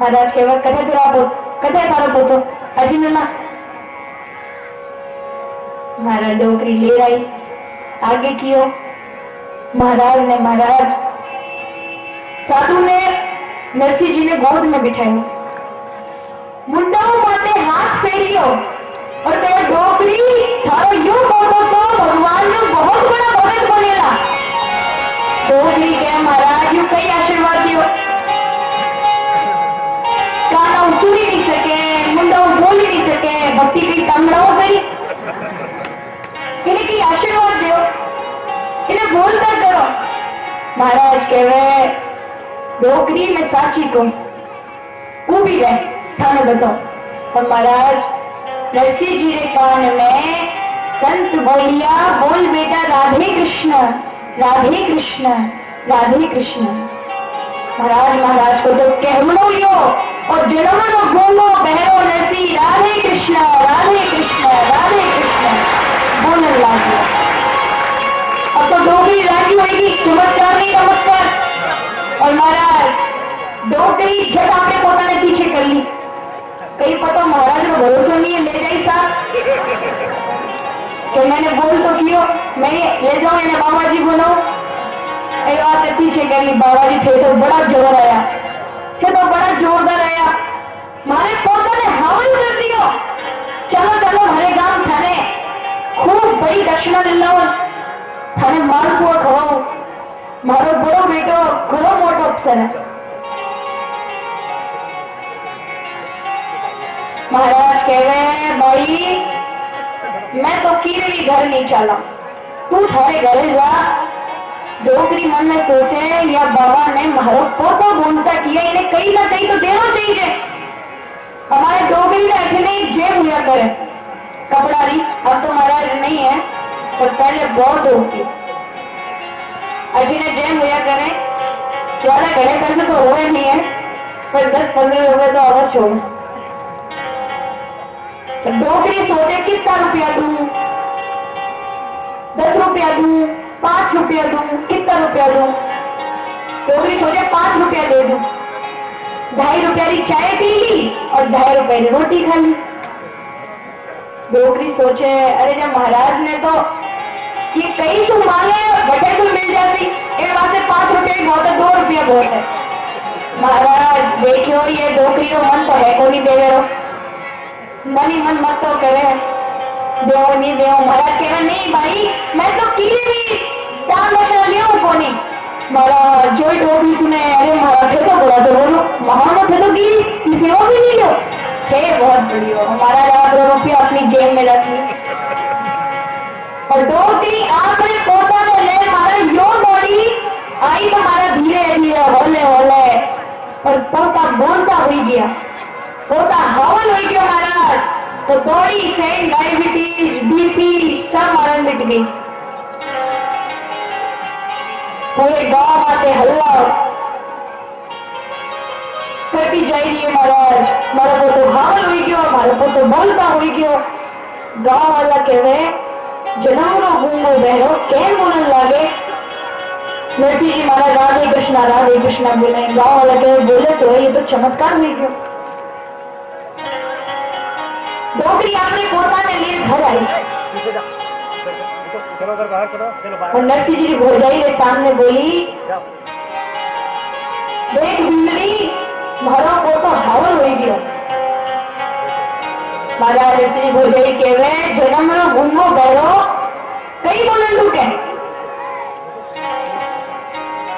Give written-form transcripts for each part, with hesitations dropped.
महाराज कहवा कथे तारो पोतो अजी ना महाराज डोकरी ले आई आगे कियो महाराज साधु ने नरसिंह जी ने गोद में बिठाया मुंडाओं माते हाथ फेरियो और तेरा डोकरी थारो यूं बोलो तो भगवान ने बहुत बड़ा भगत बनेला। डोकरी के महाराज यू कई आशीर्वाद दियो काना उतरी नहीं सके मुंडाओं बोल नहीं सके भक्ति कई तमड़ाओ करी इन्हें की आशीर्वाद दियो इन्हें बोल कर करो। महाराज कहवे डोकरी में साची को वो भी रहे थाने बताओ। और महाराज नरसिंह जी के कान में संत बोलिया बोल बेटा राधे कृष्ण राधे कृष्ण राधे कृष्ण। महाराज को तो कहमनो लियो और जनमनो घूमो बहरो नरसिंह राधे कृष्ण राधे कृष्ण राधे कृष्ण बोलने लगे। अब तो डोकरी राजी होगी चमत्कार नहीं चमत्कार। और महाराज डोकरी जब आपने पोता ने पीछे कर ली कहीं पता महाराज को भरोसा नहीं है ले जाई साहब तो मैंने बोल तो कियो मैं ले जाऊं इन्हें बाबा जी बोलो ये बात पीछे कर ली। बाबा जी थे तो बड़ा जोर आया थे तो बड़ा जोरदार आया मारे पोता ने हावल कर दियो चलो चलो हरे गांव थाने खूब बड़ी दक्षिणा ले लो थाने मालपुआ खवाओ मारो बड़ो बेटो घणो मोटो अफसर है। महाराज कह रहे भाई मैं तो कीरे भी घर नहीं चला तू थारे घरे जा। डोकरी मन में सोचे या बाबा ने मारो पोतो बोलता किया इन्हें कहीं ना कहीं तो देना चाहिए। हमारे डोकरी ने ऐसे नहीं जेब हुआ करे कपड़ा री अब तो महाराज नहीं है पर पहले बहुत होती अभी ने जेम हुआ करे ज्यादा घरे करने तो हुए नहीं है पर 10-15 रुपए तो अवश्य हो। तो डोकरी सोचे कितना रुपया दूं 10 रुपया दूं 5 रुपया दूं कितना रुपया दूं। डोकरी सोचे 5 रुपया दे दूं 2.5 रुपया की चाय पी ली और 2.5 रुपए की रोटी खा ली। डोकरी सोचे अरे जब महाराज ने तो ये कहीं तुम मांगे बटे तो मिल जाती एक बात से 5 रुपये की बहुत है 2 रुपया बहुत है। महाराज देखियो ये डोकरी को मन तो है को नहीं दे रहे मन ही मन मत तो करे देव नहीं देव। महाराज कह रहे नहीं भाई मैं तो किले भी दान दक्षिणा ले को नहीं। महाराज जो डोकरी सुने अरे महाराज थे तो बोला तो बोलो महान थे तो की सेवा भी नहीं लो थे बहुत बढ़िया। महाराज आप रुपया अपनी जेब में रखी और डोकरी आपने पोता ने ले मारा यो दौड़ी आई तो मारा धीरे धीरे होले होले और पोता बोलता हो गया पोता हवल हो गया। महाराज तो दौड़ी से डायबिटीज बीपी सब मारा मिट गई। पूरे गांव आते हल्ला करती जाई रही है। महाराज मारा पोतो हवल हो गयो मारा पोतो बोलता हो गयो। गांव वाला कहवे जनावरों घूमो बहरो कैन बोलने लगे। नरसिंह जी महाराज राधे कृष्णा बोले। गाँव वाला कहे बोले तो ये तो चमत्कार हुई क्यों। डोकरी आपने पोता ने लिए घर आई और नरसिंह जी की भोजाई के सामने बोली देख बिंदरी मारो पोतो हावल हो गयो। महाराज श्री भोजाई कहवे जन्म रो घूमो बहरो कई बोले लूटे।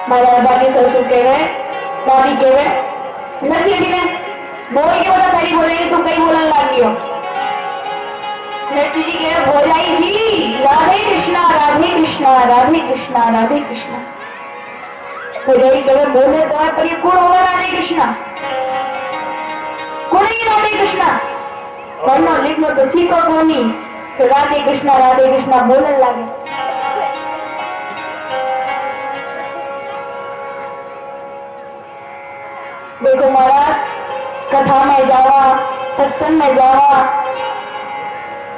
महाराज बाकी ससुर कहवे दादी कहवे नरसिंह जी ने बोल के बता सारी बोलेंगे तू कई बोलने लग गयो। नरसिंह जी कहवे भोजाई जी राधे कृष्णा राधे कृष्णा राधे कृष्णा राधे कृष्णा। भोजाई कहवे बोले तो है पर ये कौन होगा राधे कृष्णा कौन ही राधे कृष्णा पढ़ना लिखना तो सीखो कोनी तो राधे कृष्णा बोलने लगे। देखो महाराज कथा में जावा सत्संग में जावा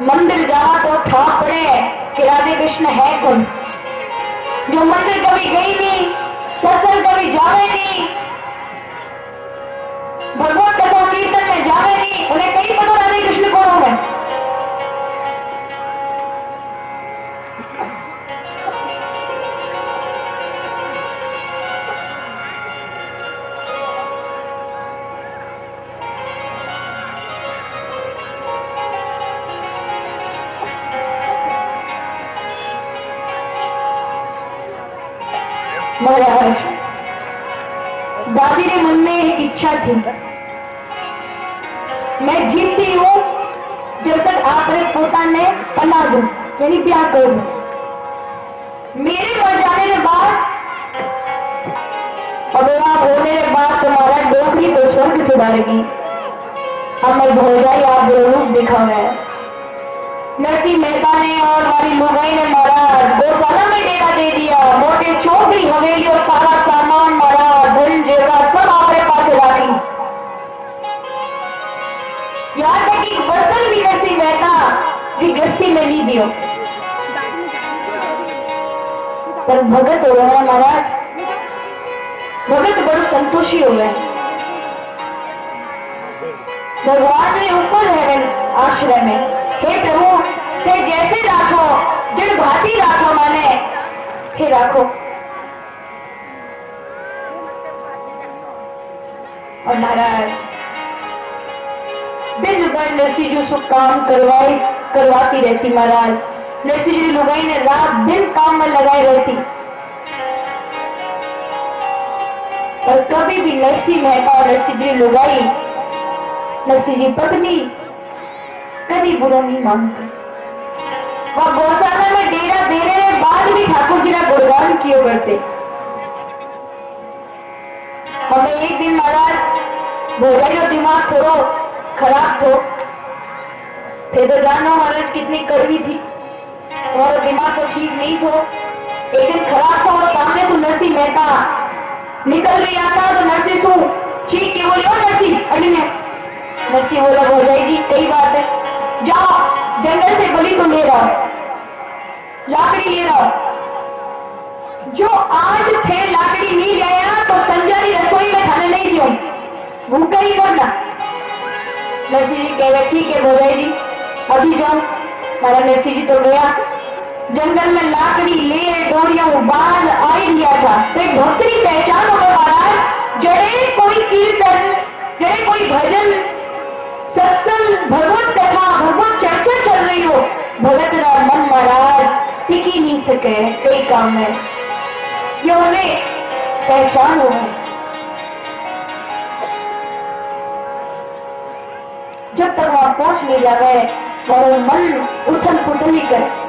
मंदिर जावा तो था पड़े कि राधे कृष्ण है कौन। जो मंदिर कभी गई नहीं सत्संग कभी जावे नहीं भगवत कथा कीर्तन में जावे नहीं, उन्हें कई पता राधे कृष्ण कौन हो गए। महाराज, दादी के मन में एक इच्छा थी, मैं जीती हूं जब तक आपने पोता ने पना दू, यानी ब्याह कर दू। मेरे मर जाने के बाद और आप होने के बाद तुम्हारा डोकरी तो स्वर्ग सुधारेगी। अब मैं भोजाई आप रूप दिखा है। नरसी मेहता ने और हमारी लुगाई ने महाराज गौशाला में डेरा दे दिया। मोटे चौकी हवेली और सारा सामान महाराज धन जेवर सब आपके पास डाली। यहाँ तक कि बर्तन भी नरसी मेहता की गृहस्थी में नहीं दियो। पर भगत हो गए महाराज, भगत बड़े संतोषी हो गए। भगवान ने ऊपर है आश्रम में, हे प्रभु ते जैसे राखो, जड़ भाती राखो, माने हे राखो। और महाराज दिन भर नरसी जी उसको काम करवाती रहती। महाराज नरसी जी लुगाई ने रात दिन काम में लगाई रहती, पर कभी भी नरसी मेहता और नरसी जी लुगाई, नरसी जी पत्नी कभी बुरा नहीं मानती। वह गौशाला में डेरा देने के बाद भी ठाकुर जी का गुणगान किए करते। हमें एक दिन महाराज भोजाई का दिमाग थोड़ा खराब थो, थे तो जानो महाराज कितनी कड़वी थी, और दिमाग तो ठीक नहीं थो। एक दिन खराब था और सामने को नरसी मेहता निकल गया था, तो नरसी तू ठीक के बोले, और नरसी अली ने नरसी बोला भोजाई जी कई बात है, जाओ जंगल से बलि को ले रहा, लाकड़ी ले रहा। जो आज थे लाकड़ी नहीं गया तो संजारी रसोई में खाने नहीं दियो, भूखा ही करना। नरसी जी कह रहे ठीक है भोजाई जी अभी जाओ। हमारा नरसी जी तो गया जंगल में, लाकड़ी ले डोरियों बांध आई लिया था। तो एक भक्त की पहचान हो महाराज, जड़े कोई कीर्तन, जड़े कोई भजन सत्संग भगवत कथा भगवत चर्चा चल रही हो, भगत का मन महाराज टिक ही नहीं सके कई काम में, ये उन्हें पहचान हो। जब तक वहां पहुंच नहीं जावे और मन उथल पुथल ही करे।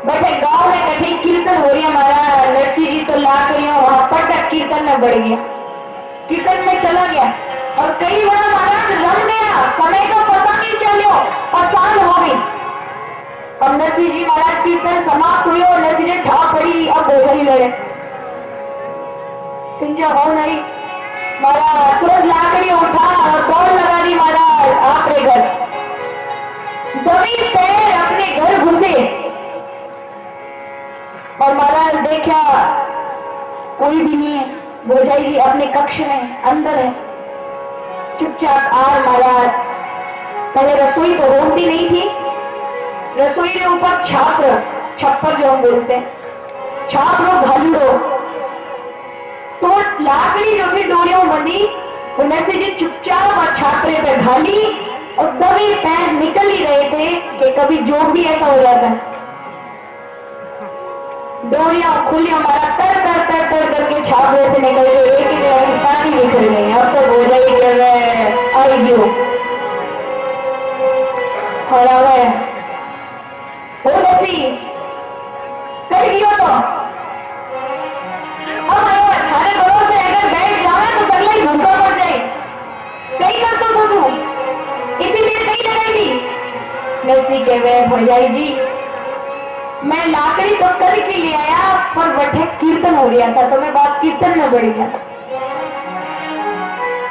बैठे गांव में कहीं कीर्तन हो रही है, हमारा नरसी जी तो ला रही हो, वहां पटक कीर्तन में बढ़ गया, कीर्तन में चला गया और कई बार महाराज रम गया, समय का पता नहीं चलो और साल हो गई। और नरसी जी महाराज कीर्तन समाप्त हुई और नरसी जी ठा पड़ी, अब भोजाई लड़े सिंजा हो नहीं। महाराज तुरंत लाकड़ी उठा और दौड़ लगा दी महाराज आपके घर, दबी पैर अपने घर घुसे और महाराज देखा कोई भी नहीं है। भोजाई जी अपने कक्ष में अंदर है, चुपचाप आर महाराज। पहले रसोई तो होती नहीं थी, रसोई के ऊपर छप्पर जो हम बोलते हैं, छाप लो घालू। तो लाकड़ी जो भी डोरियों बंधी उनमें से जो चुपचाप और छापरे पे घाली और दबे पैर निकल ही रहे थे कि कभी जो भी ऐसा हो जाता है। डोरियां खुली, हमारा तर तर तर तर करके छापरे से निकल गए, एक ही पानी निकल गई। अब तो हो जाएगी आई गयो हो बसी कर दियो। तो अब अठारह करोड़ से अगर बैठ जाए तो पहले ही भूखा पड़ जाए। कहीं कर तो तू इसीलिए कहीं लगाई थी नरसी के वे भैयाई जी, मैं लाकड़ी तो करके ले आया पर बठे कीर्तन हो गया था, तो मैं बात कीर्तन में बढ़ गया।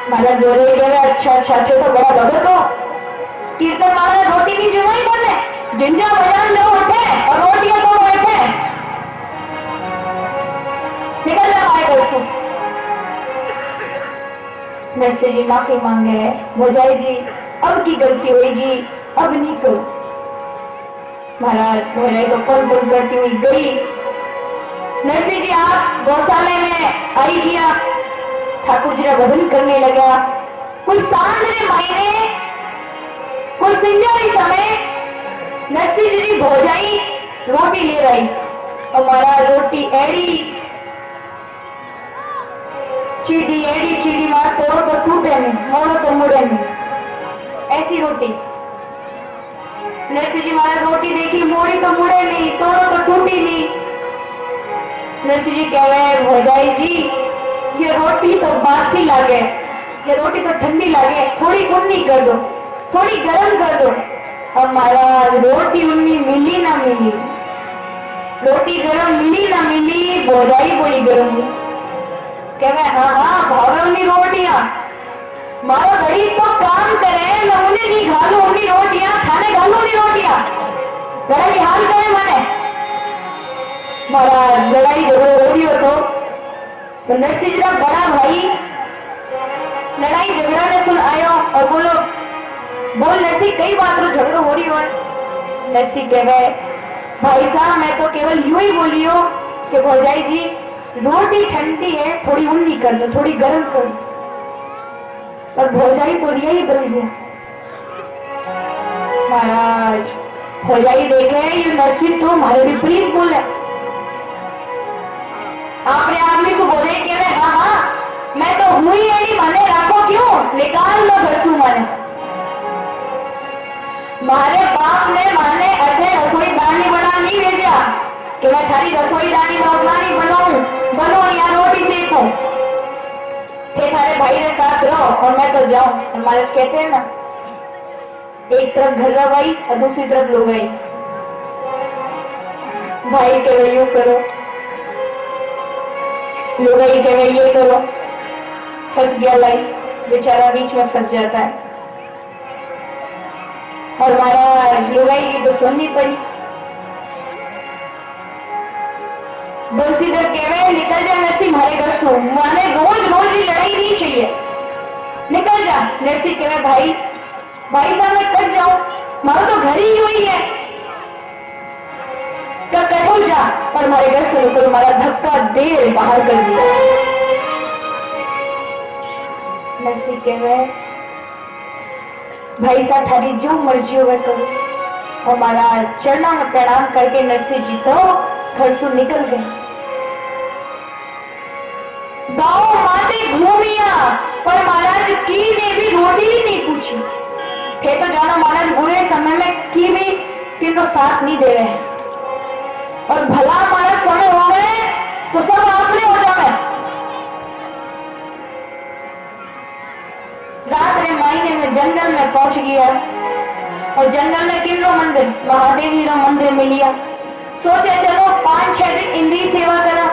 मारा जोड़े गए अच्छा तो बड़ा भगत हो, कीर्तन वाला रोटी की जुमाई करने जिंजा बजान लो उठे और रोटियां तो बैठे निकल जा आएगा उसको। नरसिंह जी माफी मांगे, भौजाई जी अब की गलती होगी, अब नहीं करो। महाराज भौजाई तो पल पल करती हुई गई। नरसिंह जी आप गौशाले में आई किया, ठाकुर जी का भजन करने लगा। कुछ सांझे महीने, कुछ सिंजारी समय नरसिंह जी की भौजाई रोटी ले रही, और महाराज रोटी एड़ी चीड़ी, एड़ी चीड़ी मार, तोड़ो तो टूटे में, मोड़ो तो मुड़े में, ऐसी रोटी। नरसिंह जी महाराज रोटी देखी, मोड़ी तो मुड़े नहीं, तोड़ो तो टूटी नहीं। नरसिंह जी कह रहे हैं भौजाई जी ये रोटी तो बासी लागे, ये रोटी तो ठंडी लागे, थोड़ी उन्नी कर दो, थोड़ी गर्म कर दो। और महाराज रोटी उन्नी मिली ना मिली, रोटी गरम मिली ना मिली, भौजाई बोली गरम हुई। कह रहे हाँ हाँ भावे उन्नी रोटियां, मारो गरीब तो काम करे, मैं उन्हें की घालू उन्नी रोटियां, खाने घालू उन्नी रोटियां, गड़ा की हाल करे मैंने। महाराज लड़ाई झगड़ो हो रही हो तो नरसिंह जी का बड़ा भाई लड़ाई झगड़ा ने सुन आयो और बोलो बोल नरसिंह कई बात रो झगड़ो हो रही हो। नरसिंह कह गए भाई साहब मैं तो केवल यूं ही बोली हो कि भौजाई जी रोटी ठंडी है, थोड़ी उन्नी कर दो, थोड़ी गर्म कर दो। और भौजाई तो यही बन गया। महाराज भौजाई देखे ये नरसिंह तो हमारे विपरीत बोले, आपने आदमी को बोले कि हाँ हाँ मैं तो हुई एडी, माने रखो क्यों, निकाल लो घरसू माने। मारे बाप ने माने अच्छे रसोई दानी बना नहीं भेजा कि मैं थारी रसोई दानी नौकरानी बनाऊं, बनो या रोटी देखो, फिर थारे भाई के साथ रहो और मैं तो जाऊं। हमारे कहते हैं ना एक तरफ घर रवाई और दूसरी तरफ लुगाई। भाई के वे यूं करो, लुगाई के वे ये करो, फंस गया लाई, बेचारा बीच में फंस जाता है। और महाराज लुगाई की तो सुननी पड़ी। बंसीधर कहवे निकल जा नरसिंह हमारे घर से, माने रोज रोज ही लड़ाई नहीं चाहिए, निकल जा। नरसिंह कहवे भाई भाई साहब मैं कट जाऊं, मारो तो घर ही हुई है, कटो जा। और हमारे घर से निकल, हमारा धक्का दे बाहर कर दिया। नरसिंह कहवे भाई साहब थारी जो मर्जी हो वह करो। हमारा चरणों में प्रणाम करके नरसिंह जी तो घर से निकल गए। गांव माते घूमिया पर महाराज की ने भी रोटी ही नहीं पूछी। थे तो जाना महाराज बुरे समय में की भी किनको साथ नहीं दे रहे हैं, और भला महाराज कोने हो गए तो सब आपने हो जाए। रात रे महीने में जंगल में पहुंच गया, और जंगल में किन्नो मंदिर, महादेव जी का मंदिर मिलिया। सोचे चलो 5-6 दिन इंद्री सेवा करा,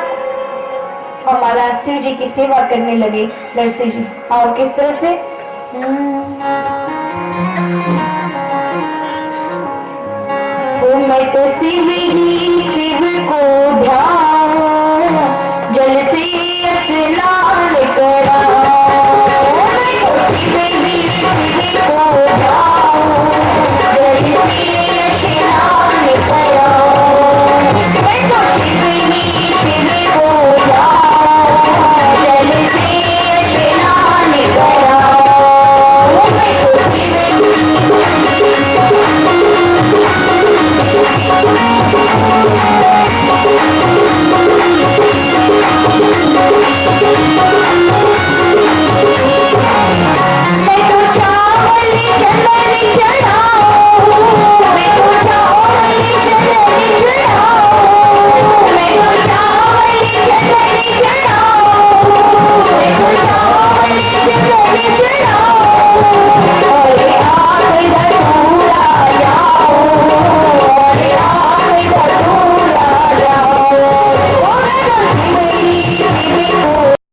और महाराज शिव जी की सेवा करने लगे। नरसिंह जी और किस तरह से मैं तो शिव जी शिव को ध्यान जल से